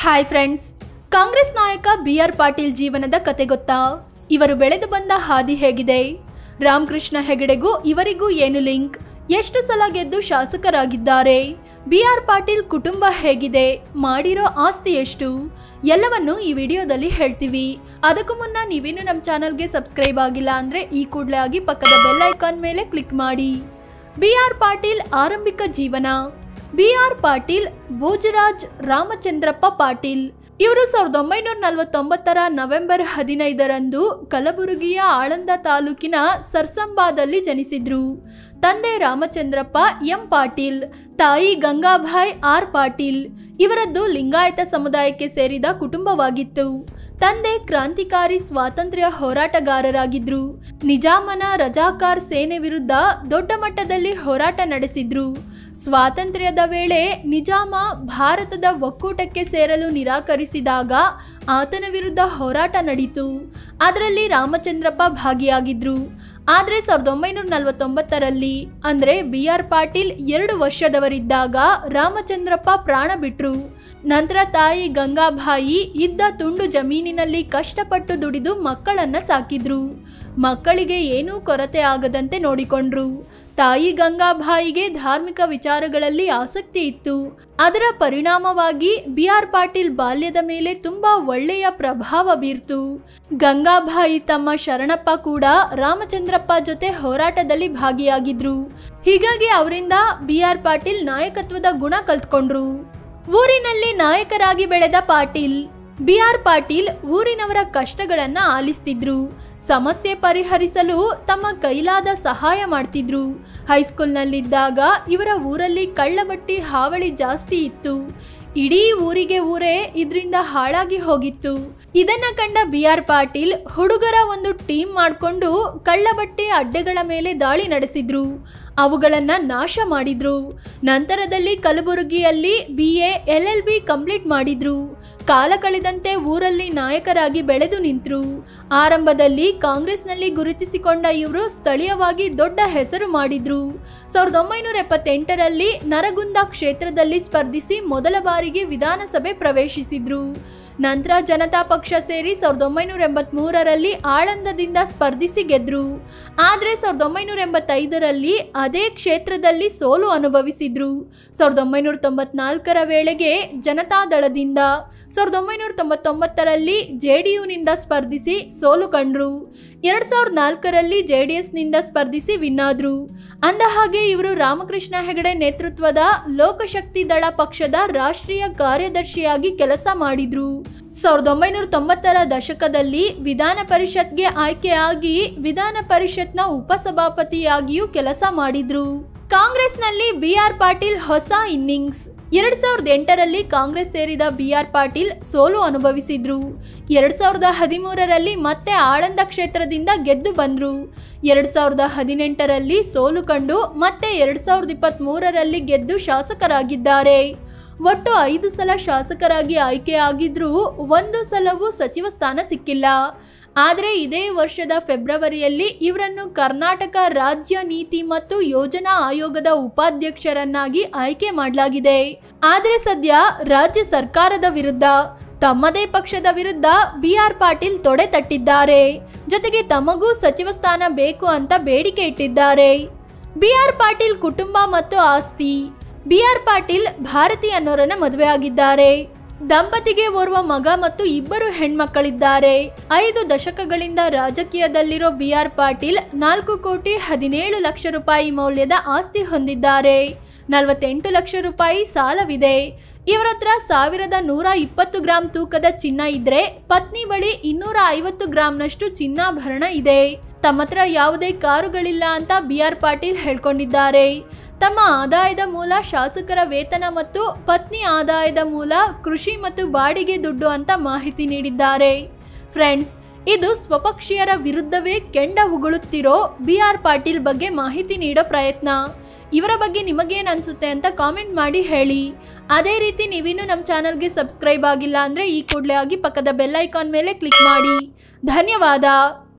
Hi friends, Congress ನಾಯಕ BR. Patil ಜೀವನದ ಕತೆ ಗೊತ್ತಾ? ಇವರು ಬೆಳೆದು ಬಂದ ಹಾದಿ ಹೇಗಿದೆ? ರಾಮಕೃಷ್ಣ ಹೆಗಡೆಗೂ ಇವರಿಗೂ ಏನು ಲಿಂಕ್? ಎಷ್ಟು ಸಲ ಗೆದ್ದು ಶಾಸಕರಾಗಿದ್ದಾರೆ? ಬಿ.ಆರ್. ಪಾಟೀಲ್ ಕುಟುಂಬ ಹೇಗಿದೆ? ಮಾಡಿರೋ ಆಸ್ತಿ ಎಷ್ಟು? ಎಲ್ಲವನ್ನು ಈ ವಿಡಿಯೋದಲ್ಲಿ ಹೇಳ್ತೀವಿ. ಅದಕ್ಕೂ ಮುನ್ನ ನೀವೇನು ನಮ್ಮ ಚಾನಲ್ಗೆ ಸಬ್ಸ್ಕ್ರೈಬ್ ಆಗಿಲ್ಲ ಅಂದರೆ ಈ ಕೂಡಲೇ ಆಗಿ ಪಕ್ಕದ ಬೆಲ್ ಐಕಾನ್ ಮೇಲೆ ಕ್ಲಿಕ್ ಮಾಡಿ. ಬಿ.ಆರ್. ಪಾಟೀಲ್ ಆರಂಭಿಕ ಜೀವನ. ಬಿ.ಆರ್. ಪಾಟೀಲ್ ಭೋಜರಾಜ್ ರಾಮಚಂದ್ರಪ್ಪ ಪಾಟೀಲ್ ಇವರು 1949ರ ನವೆಂಬರ್ 15ರಂದು ಕಲಬುರಗಿಯ ಆಳಂದ ತಾಲೂಕಿನ ಸರ್ಸಂಬಾದಲ್ಲಿ ಜನಿಸಿದ್ರು. ತಂದೆ ರಾಮಚಂದ್ರಪ್ಪ ಎಂ ಪಾಟೀಲ್, ತಾಯಿ ಗಂಗಾಭಾಯ್ ಆರ್ ಪಾಟೀಲ್. ಇವರದ್ದು ಲಿಂಗಾಯತ ಸಮುದಾಯಕ್ಕೆ ಸೇರಿದ ಕುಟುಂಬವಾಗಿತ್ತು. ತಂದೆ ಕ್ರಾಂತಿಕಾರಿ ಸ್ವಾತಂತ್ರ್ಯ ಹೋರಾಟಗಾರರಾಗಿದ್ರು. ನಿಜಾಮನ ರಜಾಕಾರ್ ಸೇನೆ ವಿರುದ್ಧ ದೊಡ್ಡ ಮಟ್ಟದಲ್ಲಿ ಹೋರಾಟ ನಡೆಸಿದ್ರು. ಸ್ವಾತಂತ್ರ್ಯದ ವೇಳೆ ನಿಜಾಮ ಭಾರತದ ಒಕ್ಕೂಟಕ್ಕೆ ಸೇರಲು ನಿರಾಕರಿಸಿದಾಗ ಆತನ ವಿರುದ್ಧ ಹೋರಾಟ ನಡೆಯಿತು. ಅದರಲ್ಲಿ ರಾಮಚಂದ್ರಪ್ಪ ಭಾಗಿಯಾಗಿದ್ರು. ಆದರೆ 1949ರಲ್ಲಿ ಅಂದರೆ ಬಿ.ಆರ್. ಪಾಟೀಲ್ 2 ವರ್ಷದವರಿದ್ದಾಗ ರಾಮಚಂದ್ರಪ್ಪ ಪ್ರಾಣ ಬಿಟ್ರು. ನಂತರ ತಾಯಿ ಗಂಗಾಭಾಯಿ ಇದ್ದ ತುಂಡು ಜಮೀನಿನಲ್ಲಿ ಕಷ್ಟಪಟ್ಟು ದುಡಿದು ಮಕ್ಕಳನ್ನ ಸಾಕಿದ್ರು. ಮಕ್ಕಳಿಗೆ ಏನೂ ಕೊರತೆ ಆಗದಂತೆ ನೋಡಿಕೊಂಡ್ರು. ತಾಯಿ ಗಂಗಾಭಾಯಿಗೆ ಧಾರ್ಮಿಕ ವಿಚಾರಗಳಲ್ಲಿ ಆಸಕ್ತಿ ಇತ್ತು. ಅದರ ಪರಿಣಾಮವಾಗಿ ಬಿ.ಆರ್. ಪಾಟೀಲ್ ಬಾಲ್ಯದ ಮೇಲೆ ತುಂಬಾ ಒಳ್ಳೆಯ ಪ್ರಭಾವ ಬೀರ್ತು. ಗಂಗಾಭಾಯಿ ತಮ್ಮ ಶರಣಪ್ಪ ಕೂಡ ರಾಮಚಂದ್ರಪ್ಪ ಜೊತೆ ಹೋರಾಟದಲ್ಲಿ ಭಾಗಿಯಾಗಿದ್ರು. ಹೀಗಾಗಿ ಅವರಿಂದ ಬಿ.ಆರ್. ಪಾಟೀಲ್ ನಾಯಕತ್ವದ ಗುಣ ಕಲ್ತ್ಕೊಂಡ್ರು. ಊರಿನಲ್ಲಿ ನಾಯಕರಾಗಿ ಬೆಳೆದ ಪಾಟೀಲ್. ಬಿ.ಆರ್. ಪಾಟೀಲ್ ಊರಿನವರ ಕಷ್ಟಗಳನ್ನ ಆಲಿಸ್ತಿದ್ರು. ಸಮಸ್ಯೆ ಪರಿಹರಿಸಲು ತಮ್ಮ ಕೈಲಾದ ಸಹಾಯ ಮಾಡ್ತಿದ್ರು. ಹೈಸ್ಕೂಲ್ನಲ್ಲಿದ್ದಾಗ ಇವರ ಊರಲ್ಲಿ ಕಳ್ಳಬಟ್ಟಿ ಹಾವಳಿ ಜಾಸ್ತಿ ಇತ್ತು. ಇಡೀ ಊರೇ ಇದರಿಂದ ಹಾಳಾಗಿ ಹೋಗಿತ್ತು. ಇದನ್ನ ಕಂಡ ಬಿ.ಆರ್. ಪಾಟೀಲ್ ಹುಡುಗರ ಒಂದು ಟೀಮ್ ಮಾಡಿಕೊಂಡು ಕಳ್ಳಬಟ್ಟಿ ಅಡ್ಡೆಗಳ ಮೇಲೆ ದಾಳಿ ನಡೆಸಿದ್ರು. ಅವುಗಳನ್ನ ನಾಶ ಮಾಡಿದ್ರು. ನಂತರದಲ್ಲಿ ಕಲಬುರಗಿಯಲ್ಲಿ BA LLB ಕಂಪ್ಲೀಟ್ ಮಾಡಿದ್ರು. ಕಾಲ ಕಳೆದಂತೆ ಊರಲ್ಲಿ ನಾಯಕರಾಗಿ ಬೆಳೆದು ನಿಂತರು. ಆರಂಭದಲ್ಲಿ ಕಾಂಗ್ರೆಸ್ನಲ್ಲಿ ಗುರುತಿಸಿಕೊಂಡ ಇವರು ಸ್ಥಳೀಯವಾಗಿ ದೊಡ್ಡ ಹೆಸರು ಮಾಡಿದ್ರು. 1978ರಲ್ಲಿ ನರಗುಂದ ಕ್ಷೇತ್ರದಲ್ಲಿ ಸ್ಪರ್ಧಿಸಿ ಮೊದಲ ಬಾರಿಗೆ ವಿಧಾನಸಭೆ ಪ್ರವೇಶಿಸಿದ್ರು. ನಂತರ ಜನತಾ ಪಕ್ಷ ಸೇರಿ 1983ರಲ್ಲಿ ಆಳಂದದಿಂದ ಸ್ಪರ್ಧಿಸಿ ಗೆದ್ರು. ಆದರೆ 1985ರಲ್ಲಿ ಅದೇ ಕ್ಷೇತ್ರದಲ್ಲಿ ಸೋಲು ಅನುಭವಿಸಿದ್ರು. 1994ರ ವೇಳೆಗೆ ಜನತಾದಳದಿಂದ, 1999ರಲ್ಲಿ JDUನಿಂದ ಸ್ಪರ್ಧಿಸಿ ಸೋಲು ಕಂಡ್ರು. 2004ರಲ್ಲಿ JDSನಿಂದ ಸ್ಪರ್ಧಿಸಿ ವಿನ್ನಾದ್ರು. ಅಂದಹಾಗೆ ಇವರು ರಾಮಕೃಷ್ಣ ಹೆಗಡೆ ನೇತೃತ್ವದ ಲೋಕಶಕ್ತಿ ದಳ ಪಕ್ಷದ ರಾಷ್ಟ್ರೀಯ ಕಾರ್ಯದರ್ಶಿಯಾಗಿ ಕೆಲಸ ಮಾಡಿದ್ರು. 1990ರ ದಶಕದಲ್ಲಿ ವಿಧಾನ ಪರಿಷತ್ಗೆ ಆಯ್ಕೆಯಾಗಿ ವಿಧಾನ ಪರಿಷತ್ನ ಉಪಸಭಾಪತಿಯಾಗಿಯೂ ಕೆಲಸ ಮಾಡಿದ್ರು. ಕಾಂಗ್ರೆಸ್ನಲ್ಲಿ ಬಿ.ಆರ್. ಪಾಟೀಲ್ ಹೊಸ ಇನ್ನಿಂಗ್ಸ್. 2008ರಲ್ಲಿ ಕಾಂಗ್ರೆಸ್ ಸೇರಿದ ಬಿ.ಆರ್. ಪಾಟೀಲ್ ಸೋಲು ಅನುಭವಿಸಿದ್ರು. 2013ರಲ್ಲಿ ಮತ್ತೆ ಆಳಂದ ಕ್ಷೇತ್ರದಿಂದ ಗೆದ್ದು ಬಂದ್ರು. 2018ರಲ್ಲಿ ಸೋಲು ಕಂಡು ಮತ್ತೆ 2023ರಲ್ಲಿ ಗೆದ್ದು ಶಾಸಕರಾಗಿದ್ದಾರೆ. ಒಟ್ಟು 5 ಸಲ ಶಾಸಕರಾಗಿ ಆಯ್ಕೆಯಾಗಿದ್ರೂ 1 ಸಲವೂ ಸಚಿವ ಸ್ಥಾನ ಸಿಕ್ಕಿಲ್ಲ. ಆದರೆ ಇದೇ ವರ್ಷದ ಫೆಬ್ರವರಿಯಲ್ಲಿ ಇವರನ್ನು ಕರ್ನಾಟಕ ರಾಜ್ಯ ನೀತಿ ಮತ್ತು ಯೋಜನಾ ಆಯೋಗದ ಉಪಾಧ್ಯಕ್ಷರನ್ನಾಗಿ ಆಯ್ಕೆ ಮಾಡಲಾಗಿದೆ. ಆದರೆ ಸದ್ಯ ರಾಜ್ಯ ಸರ್ಕಾರದ ವಿರುದ್ಧ, ತಮ್ಮದೇ ಪಕ್ಷದ ವಿರುದ್ಧ ಬಿ.ಆರ್. ಪಾಟೀಲ್ ತೊಡೆ ತಟ್ಟಿದ್ದಾರೆ. ಜೊತೆಗೆ ತಮಗೂ ಸಚಿವ ಸ್ಥಾನ ಬೇಕು ಅಂತ ಬೇಡಿಕೆ ಇಟ್ಟಿದ್ದಾರೆ. ಬಿ.ಆರ್. ಪಾಟೀಲ್ ಕುಟುಂಬ ಮತ್ತು ಆಸ್ತಿ. ಬಿ.ಆರ್. ಪಾಟೀಲ್ ಭಾರತಿ ಅನ್ನೋರನ್ನ ಮದುವೆ ಆಗಿದ್ದಾರೆ. ದಂಪತಿಗೆ ಓರ್ವ ಮಗ ಮತ್ತು 2 ಹೆಣ್ಮಕ್ಕಳಿದ್ದಾರೆ. 5 ದಶಕಗಳಿಂದ ರಾಜಕೀಯದಲ್ಲಿರೋ ಬಿ.ಆರ್. ಪಾಟೀಲ್ 4 ಕೋಟಿ 17 ಲಕ್ಷ ರೂಪಾಯಿ ಮೌಲ್ಯದ ಆಸ್ತಿ ಹೊಂದಿದ್ದಾರೆ. 48 ಲಕ್ಷ ರೂಪಾಯಿ ಸಾಲವಿದೆ. ಇವರ ಹತ್ರ 1120 ಗ್ರಾಂ ತೂಕದ ಚಿನ್ನ ಇದ್ರೆ ಪತ್ನಿ ಬಳಿ 250 ಗ್ರಾಂನಷ್ಟು ಚಿನ್ನಾಭರಣ ಇದೆ. ತಮ್ಮ ಹತ್ರ ಯಾವುದೇ ಕಾರುಗಳಿಲ್ಲ ಅಂತ ಬಿ.ಆರ್. ಪಾಟೀಲ್ ಹೇಳ್ಕೊಂಡಿದ್ದಾರೆ. ತಮ್ಮ ಆದಾಯದ ಮೂಲ ಶಾಸಕರ ವೇತನ ಮತ್ತು ಪತ್ನಿ ಆದಾಯದ ಮೂಲ ಕೃಷಿ ಮತ್ತು ಬಾಡಿಗೆ ದುಡ್ಡು ಅಂತ ಮಾಹಿತಿ ನೀಡಿದ್ದಾರೆ. ಫ್ರೆಂಡ್ಸ್, ಇದು ಸ್ವಪಕ್ಷೀಯರ ವಿರುದ್ಧವೇ ಕೆಂಡ ಉಗುಳುತ್ತಿರೋ ಬಿ.ಆರ್. ಪಾಟೀಲ್ ಬಗ್ಗೆ ಮಾಹಿತಿ ನೀಡೋ ಪ್ರಯತ್ನ. ಇವರ ಬಗ್ಗೆ ನಿಮಗೇನು ಅನಿಸುತ್ತೆ ಅಂತ ಕಾಮೆಂಟ್ ಮಾಡಿ ಹೇಳಿ. ಅದೇ ರೀತಿ ನೀವಿನ್ನೂ ನಮ್ಮ ಚಾನಲ್ಗೆ ಸಬ್ಸ್ಕ್ರೈಬ್ ಆಗಿಲ್ಲ ಅಂದರೆ ಈ ಕೂಡಲೇ ಆಗಿ ಪಕ್ಕದ ಬೆಲ್ ಐಕಾನ್ ಮೇಲೆ ಕ್ಲಿಕ್ ಮಾಡಿ. ಧನ್ಯವಾದ.